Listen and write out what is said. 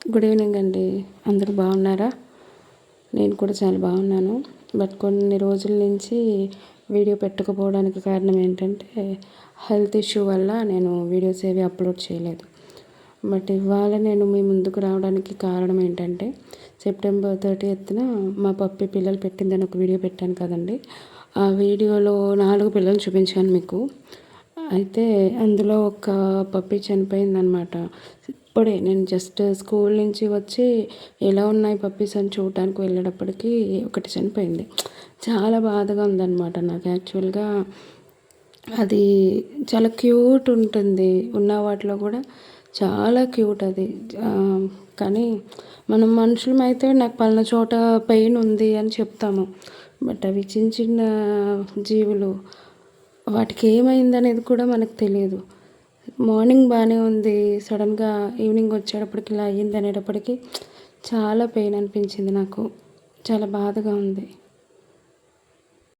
Good evening అండి. అందరూ బాగున్నారా? నేను కూడా చాలా బాగున్నాను. బట్ కొన్ని రోజుల నుంచి వీడియో పెట్టకపోవడానికి కారణం ఏంటంటే హెల్త్ ఇష్యూ వల్ల నేను వీడియోస్ ఏవి అప్లోడ్ చేయలేదు. బట్ ఇవాళ నేను మీ ముందుకు రావడానికి కారణం ఏంటంటే సెప్టెంబర్ 30న మా పప్పి పిల్లలు పెట్టిందని ఒక వీడియో పెట్టాను కదండి. ఆ వీడియోలో 4 పిల్లలు చూపించాను మీకు. అయితే అందులో ఒక పప్పి చనిపోయిందనమాట. ఇప్పుడే నేను జస్ట్ స్కూల్ నుంచి వచ్చి ఎలా ఉన్నాయి పప్పీస్ అని చూడటానికి వెళ్ళేటప్పటికి ఒకటి చనిపోయింది. చాలా బాధగా ఉందన్నమాట నాకు. యాక్చువల్గా అది చాలా క్యూట్ ఉంటుంది, ఉన్న వాటిలో కూడా చాలా క్యూట్ అది. కానీ మనం మనుషులమైతే నాకు పలానా చోట పెయిన్ ఉంది అని చెప్తాము. బట్ అవి చిన్న చిన్న జీవులు, వాటికి ఏమైందనేది కూడా మనకు తెలియదు. మార్నింగ్ బాగానే ఉంది, సడన్గా ఈవినింగ్ వచ్చేటప్పటికి ఇలా అయ్యింది అనేటప్పటికి చాలా పెయిన్ అనిపించింది నాకు. చాలా బాధగా ఉంది.